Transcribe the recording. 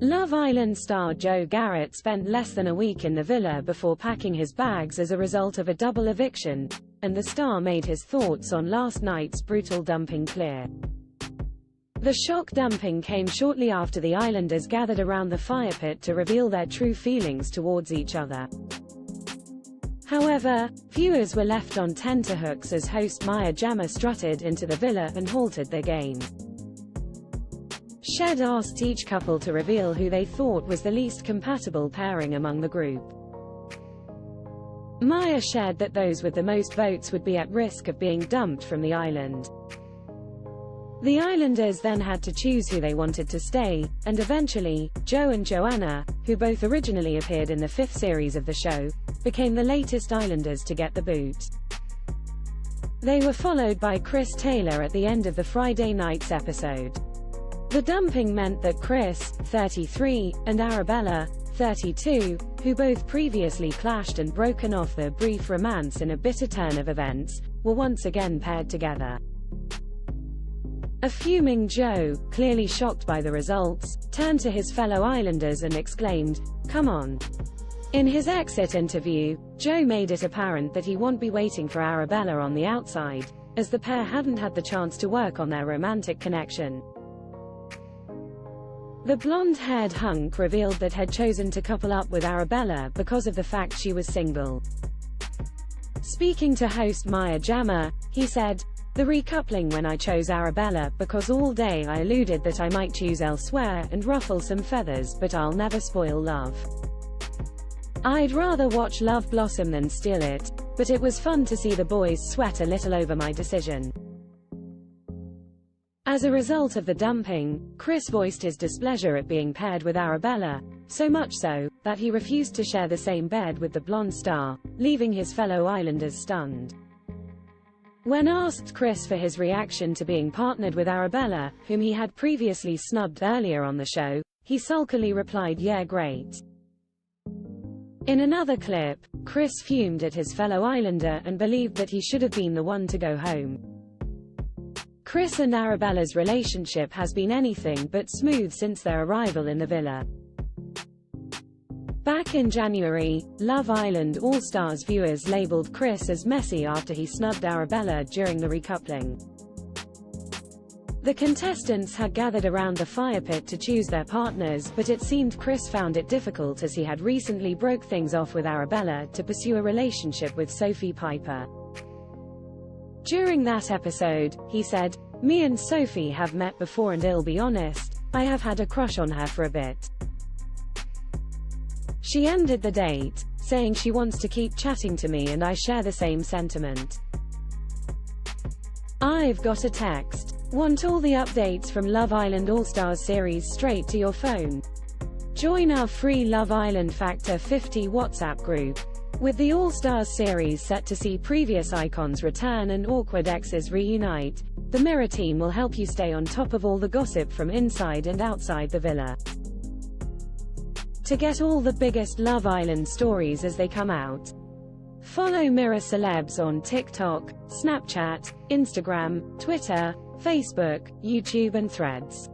Love Island star Joe Garrett spent less than a week in the villa before packing his bags as a result of a double eviction, and the star made his thoughts on last night's brutal dumping clear. The shock dumping came shortly after the islanders gathered around the fire pit to reveal their true feelings towards each other. However, viewers were left on tenterhooks as host Maya Jama strutted into the villa and halted their game. Shed asked each couple to reveal who they thought was the least compatible pairing among the group. Maya shared that those with the most votes would be at risk of being dumped from the island. The islanders then had to choose who they wanted to stay, and eventually, Joe and Joanna, who both originally appeared in the 5th series of the show, became the latest islanders to get the boot. They were followed by Chris Taylor at the end of the Friday night's episode. The dumping meant that Chris, 33, and Arabella, 32, who both previously clashed and broken off their brief romance in a bitter turn of events, were once again paired together. A fuming Joe, clearly shocked by the results, turned to his fellow islanders and exclaimed, "Come on." In his exit interview, Joe made it apparent that he won't be waiting for Arabella on the outside, as the pair hadn't had the chance to work on their romantic connection. The blonde-haired hunk revealed that had chosen to couple up with Arabella because of the fact she was single. Speaking to host Maya Jama, he said, "The recoupling when I chose Arabella because all day I alluded that I might choose elsewhere and ruffle some feathers, but I'll never spoil love. I'd rather watch love blossom than steal it, but it was fun to see the boys sweat a little over my decision." As a result of the dumping, Chris voiced his displeasure at being paired with Arabella, so much so, that he refused to share the same bed with the blonde star, leaving his fellow islanders stunned. When asked Chris for his reaction to being partnered with Arabella, whom he had previously snubbed earlier on the show, he sulkily replied, "Yeah, great." In another clip, Chris fumed at his fellow islander and believed that he should have been the one to go home. Chris and Arabella's relationship has been anything but smooth since their arrival in the villa. Back in January, Love Island All-Stars viewers labeled Chris as messy after he snubbed Arabella during the recoupling. The contestants had gathered around the fire pit to choose their partners, but it seemed Chris found it difficult as he had recently broke things off with Arabella to pursue a relationship with Sophie Piper. During that episode, he said, "Me and Sophie have met before and I'll be honest, I have had a crush on her for a bit. She ended the date, saying she wants to keep chatting to me and I share the same sentiment. I've got a text. Want all the updates from Love Island All-Stars series straight to your phone? Join our free Love Island Factor 50 WhatsApp group. With the All-Stars series set to see previous icons return and awkward exes reunite, the Mirror team will help you stay on top of all the gossip from inside and outside the villa. To get all the biggest Love Island stories as they come out, follow Mirror Celebs on TikTok, Snapchat, Instagram, Twitter, Facebook, YouTube and Threads.